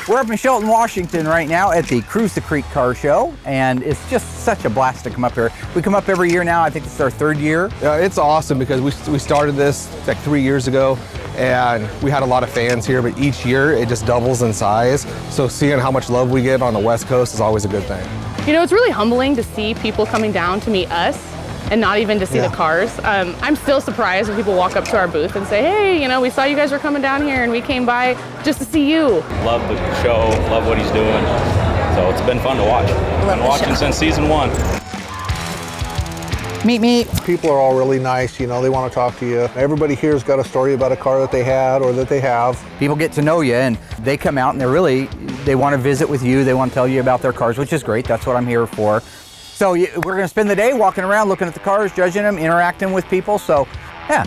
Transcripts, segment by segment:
We're up in Shelton, Washington right now at the Cruise the Creek Car Show, and it's just such a blast to come up here. We come up every year now. I think it's our 3rd year. Yeah, it's awesome because we started this like 3 years ago, and we had a lot of fans here, but each year it just doubles in size. So seeing how much love we get on the West Coast is always a good thing. You know, it's really humbling to see people coming down to meet us and not even to see the cars. I'm still surprised when people walk up to our booth and say, hey, you know, we saw you guys were coming down here and we came by just to see you. Love the show, love what he's doing. So it's been fun to watch. Been watching since season 1. Meet. People are all really nice, you know, they want to talk to you. Everybody here's got a story about a car that they had or that they have. People get to know you and they come out and they want to visit with you. They want to tell you about their cars, which is great. That's what I'm here for. So we're going to spend the day walking around, looking at the cars, judging them, interacting with people. So, yeah.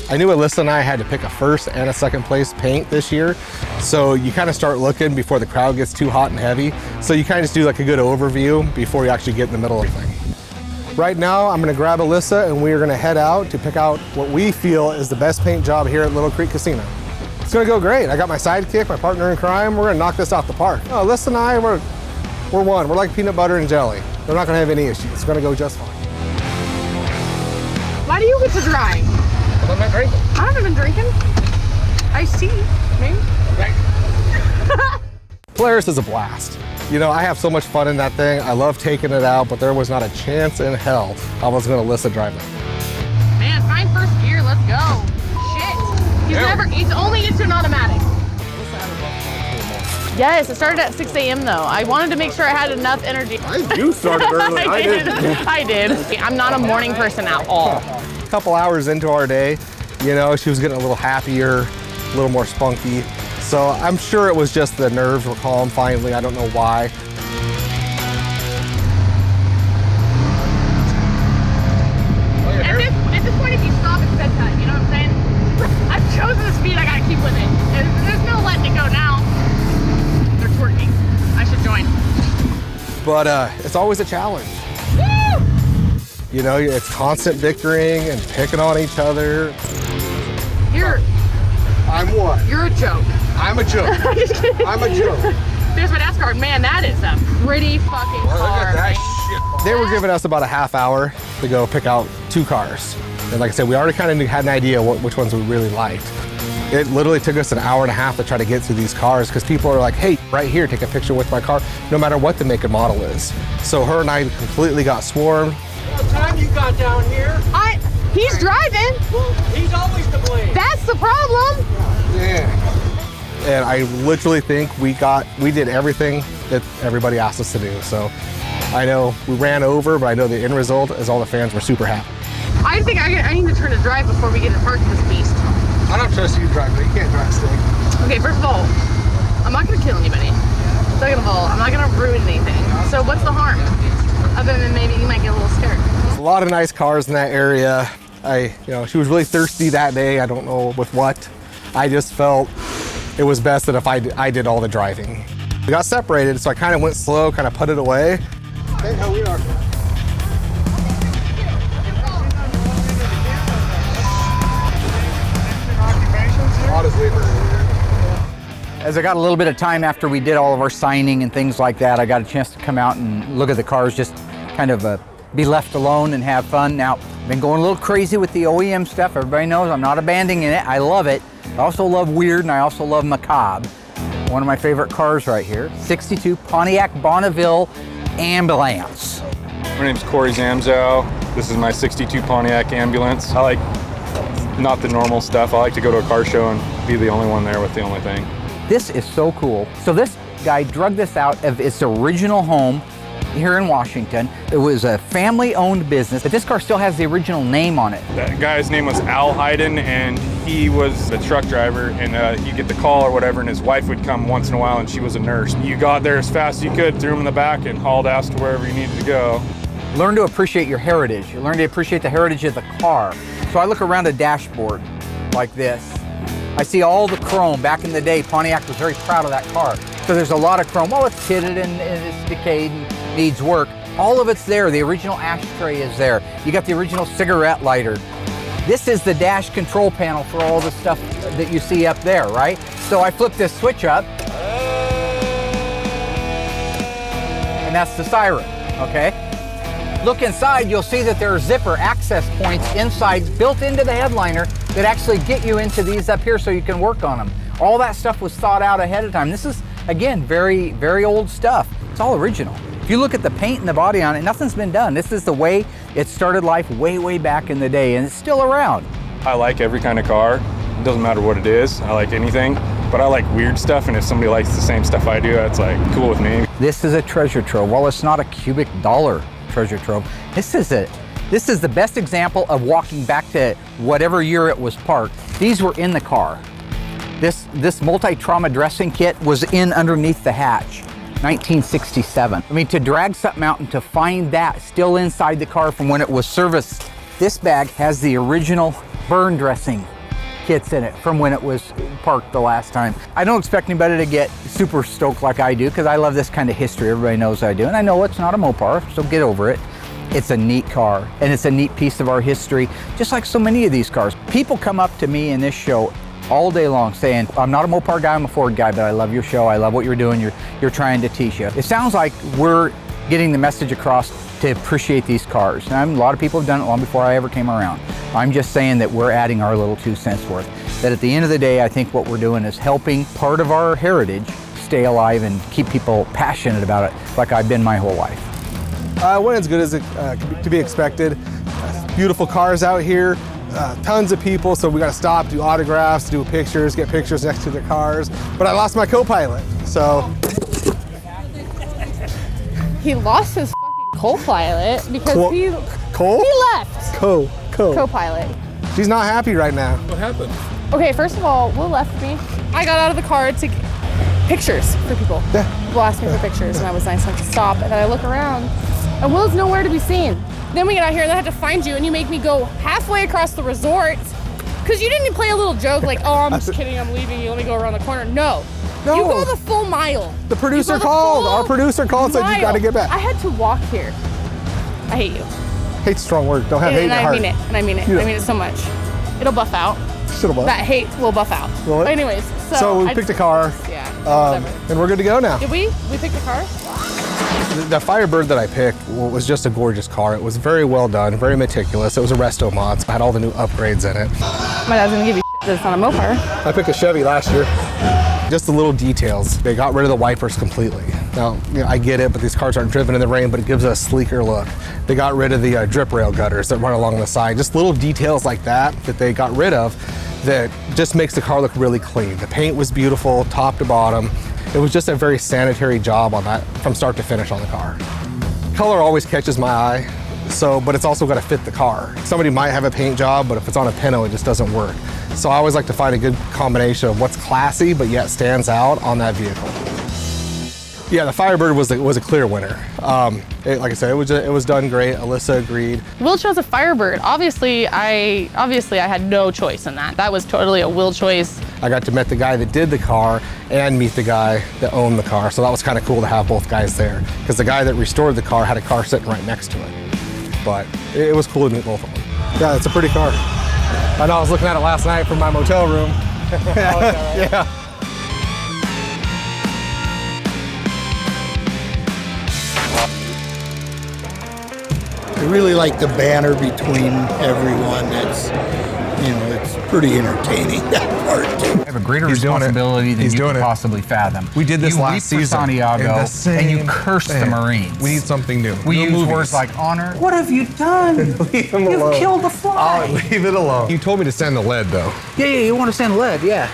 I knew Alyssa and I had to pick a first and a second place paint this year. So you kind of start looking before the crowd gets too hot and heavy. So you kind of just do like a good overview before you actually get in the middle of everything. Right now, I'm going to grab Alyssa and we are going to head out to pick out what we feel is the best paint job here at Little Creek Casino. It's going to go great. I got my sidekick, my partner in crime. We're going to knock this out the park. Oh, Alyssa and I, we're one. We're like peanut butter and jelly. They're not going to have any issues. It's going to go just fine. Why do you get to drive? Because I'm not drinking. I haven't been drinking. I see. Maybe. Polaris is a blast. You know, I have so much fun in that thing. I love taking it out, but there was not a chance in hell I was going to let Alyssa drive that. Man, find first gear. Let's go. Shit. He's only into an automatic. Yes, it started at 6 a.m. though. I wanted to make sure I had enough energy. You started early. I did. I'm not a morning person at all. A couple hours into our day, you know, she was getting a little happier, a little more spunky. So I'm sure it was just the nerves were calm finally. I don't know why. At this point, if you stop, it's bedtime. You know what I'm saying? I've chosen the speed. I gotta keep with it. There's no letting it go now. They're twerking. I should join. But it's always a challenge. Woo! You know, it's constant bickering and picking on each other. I'm what? You're a joke. I'm a joke. I'm just kidding. I'm a joke. There's my NASCAR. Man, that is a pretty fucking car. Look at that shit. They were giving us about a half hour to go pick out 2 cars. And like I said, we already kind of had an idea which ones we really liked. It literally took us an hour and a half to try to get through these cars because people are like, hey, right here, take a picture with my car, no matter what the make and model is. So her and I completely got swarmed. What time you got down here? He's driving. Well, he's always to blame. That's the problem. Yeah. And I literally think we did everything that everybody asked us to do. So I know we ran over, but I know the end result is all the fans were super happy. I think I need to turn to drive before we get to park this beast. I don't trust you driving. You can't drive stick. Okay, first of all, I'm not gonna kill anybody. Second of all, I'm not gonna ruin anything. So what's the harm? Other than maybe you might get a little scared. There's a lot of nice cars in that area. She was really thirsty that day. I don't know with what. I just felt it was best that if I did all the driving. We got separated, so I kind of went slow, kind of put it away. Hey, how we are. As I got a little bit of time after we did all of our signing and things like that, I got a chance to come out and look at the cars, just kind of be left alone and have fun. Now, I've been going a little crazy with the OEM stuff. Everybody knows I'm not abandoning it. I love it. I also love weird and I also love macabre. One of my favorite cars right here, 62 Pontiac Bonneville Ambulance. My name's Corey Zamzow. This is my 62 Pontiac Ambulance. I like not the normal stuff. I like to go to a car show and be the only one there with the only thing. This is so cool. So this guy drug this out of its original home here in Washington. It was a family-owned business, but this car still has the original name on it. That guy's name was Al Hayden, and he was a truck driver, and he'd get the call or whatever, and his wife would come once in a while, and she was a nurse. You got there as fast as you could, threw him in the back, and hauled ass to wherever you needed to go. Learn to appreciate your heritage. You learn to appreciate the heritage of the car. So I look around a dashboard like this. I see all the chrome. Back in the day, Pontiac was very proud of that car. So there's a lot of chrome. Well, it's pitted and it's decayed and needs work. All of it's there. The original ashtray is there. You got the original cigarette lighter. This is the dash control panel for all the stuff that you see up there, right? So I flip this switch up and that's the siren, okay? Look inside, you'll see that there are zipper access points inside, built into the headliner, that actually get you into these up here so you can work on them. All that stuff was thought out ahead of time. This is, again, very, very old stuff. It's all original. If you look at the paint and the body on it, nothing's been done. This is the way it started life way, way back in the day, and it's still around. I like every kind of car. It doesn't matter what it is. I like anything, but I like weird stuff, and if somebody likes the same stuff I do, that's like cool with me. This is a treasure trove. While it's not a cubic dollar treasure trove, this is the best example of walking back to whatever year it was parked. These were in the car. This multi-trauma dressing kit was in underneath the hatch, 1967. I mean, to drag something out and to find that still inside the car from when it was serviced. This bag has the original burn dressing kits in it from when it was parked the last time. I don't expect anybody to get super stoked like I do, because I love this kind of history. Everybody knows I do, and I know it's not a Mopar, so get over it. It's a neat car, and it's a neat piece of our history, just like so many of these cars. People come up to me in this show all day long saying, I'm not a Mopar guy, I'm a Ford guy, but I love your show, I love what you're doing, you're trying to teach you. It sounds like we're getting the message across to appreciate these cars. And a lot of people have done it long before I ever came around. I'm just saying that we're adding our little 2 cents worth. That at the end of the day, I think what we're doing is helping part of our heritage stay alive and keep people passionate about it, like I've been my whole life. Went as good as to be expected. Beautiful cars out here, tons of people, so we got to stop, do autographs, do pictures, get pictures next to their cars. But I lost my co-pilot, so. He lost his fucking co-pilot because he left. Co-pilot. She's not happy right now. What happened? Okay, first of all, Will left me. I got out of the car to get pictures for people. Yeah. Will asked me for pictures, and I was nice enough to stop. And then I look around, and Will's nowhere to be seen. Then we get out here, and I had to find you, and you make me go halfway across the resort because you didn't play a little joke like, oh, I'm just kidding, I'm leaving you, let me go around the corner. No. No. You go the full mile. The producer called. Our producer called and said you got to get back. I had to walk here. I hate you. Hate's a strong word. Don't have hate in your heart. I mean it. And I mean it. I mean it so much. It'll buff out. Should've buffed. That hate will buff out. Will it? But anyways, so we picked a car. Yeah. And we're good to go now. Did we? We picked a car? The Firebird that I picked was just a gorgeous car. It was very well done, very meticulous. It was a resto mod. It had all the new upgrades in it. My dad's gonna give you shit that it's not a Mopar. I picked a Chevy last year. Just the little details. They got rid of the wipers completely. Now, I get it, but these cars aren't driven in the rain, but it gives a sleeker look. They got rid of the drip rail gutters that run along the side. Just little details like that they got rid of that just makes the car look really clean. The paint was beautiful, top to bottom. It was just a very sanitary job on that from start to finish on the car. Color always catches my eye, but it's also got to fit the car. Somebody might have a paint job, but if it's on a Pinto, it just doesn't work. So I always like to find a good combination of what's classy, but yet stands out on that vehicle. Yeah, the Firebird was a clear winner. Like I said, it was done great. Alyssa agreed. Will chose a Firebird. Obviously, I had no choice in that. That was totally a Will choice. I got to meet the guy that did the car and meet the guy that owned the car. So that was kind of cool to have both guys there, because the guy that restored the car had a car sitting right next to it. But it was cool to meet both of them. Yeah, it's a pretty car. I know, I was looking at it last night from my motel room. Yeah. I really like the banner between everyone. It's pretty entertaining, that part too. I have a greater responsibility than you could possibly fathom. We did this last season. You leave for Santiago and you curse the Marines. We need something new. We use words like honor. What have you done? Leave them alone. You've killed a fly. Leave it alone. You told me to sand the lead though. Yeah, you want to sand lead, yeah.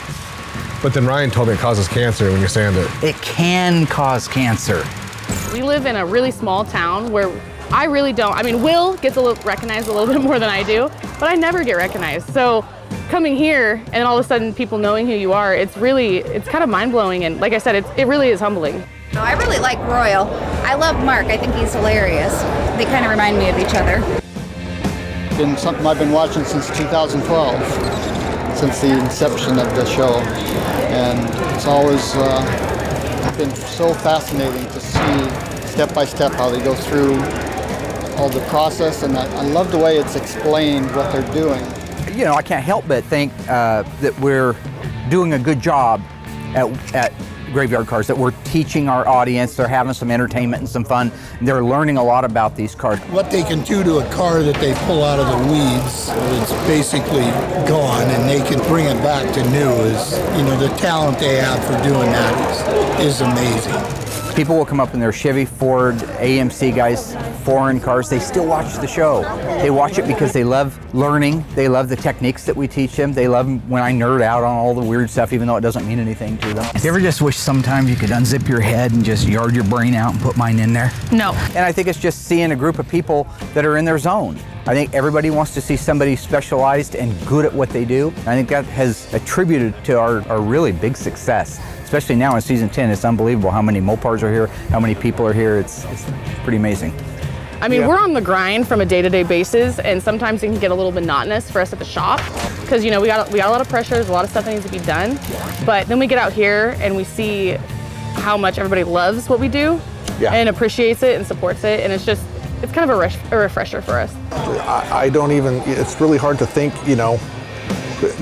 But then Ryan told me it causes cancer when you sand it. It can cause cancer. We live in a really small town where I really don't. I mean, Will gets recognized a little bit more than I do, but I never get recognized. So coming here and all of a sudden people knowing who you are, it's kind of mind-blowing. And like I said, it really is humbling. No, I really like Royal. I love Mark. I think he's hilarious. They kind of remind me of each other. Been something I've been watching since 2012, since the inception of the show. And it's always been so fascinating to see step by step how they go through all the process, and I love the way it's explained what they're doing. You know, I can't help but think that we're doing a good job at Graveyard Cars, that we're teaching our audience. They're having some entertainment and some fun. They're learning a lot about these cars. What they can do to a car that they pull out of the weeds, it's basically gone, and they can bring it back to new is, you know, the talent they have for doing that is amazing. People will come up in their Chevy, Ford, AMC guys, foreign cars. They still watch the show. They watch it because they love learning. They love the techniques that we teach them. They love when I nerd out on all the weird stuff, even though it doesn't mean anything to them. Do you ever just wish sometimes you could unzip your head and just yard your brain out and put mine in there? No. And I think it's just seeing a group of people that are in their zone. I think everybody wants to see somebody specialized and good at what they do. I think that has attributed to our really big success. Especially now in season 10, it's unbelievable how many Mopars are here, how many people are here. It's pretty amazing. I mean, we're on the grind from a day-to-day basis, and sometimes it can get a little monotonous for us at the shop because, you know, we got a lot of pressure, there's a lot of stuff that needs to be done. But then we get out here and we see how much everybody loves what we do and appreciates it and supports it, and it's kind of a refresher for us. I don't even, it's really hard to think, you know,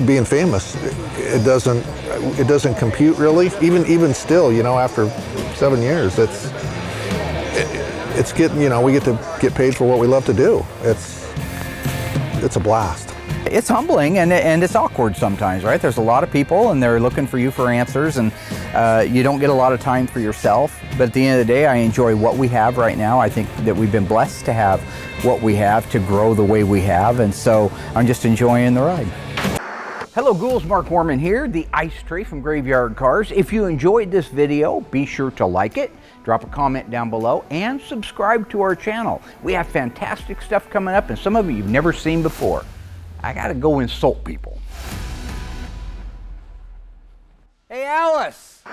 being famous, it doesn't compute really. Even still, you know, after 7 years, it's getting, you know, we get to get paid for what we love to do. It's a blast. It's humbling and it's awkward sometimes, right? There's a lot of people and they're looking for you for answers, and you don't get a lot of time for yourself. But at the end of the day, I enjoy what we have right now. I think that we've been blessed to have what we have, to grow the way we have, and so I'm just enjoying the ride. Hello ghouls, Mark Warman here, the Ice Tray from Graveyard Cars. If you enjoyed this video, be sure to like it, drop a comment down below, and subscribe to our channel. We have fantastic stuff coming up, and some of it you've never seen before. I gotta go insult people. Hey Alice!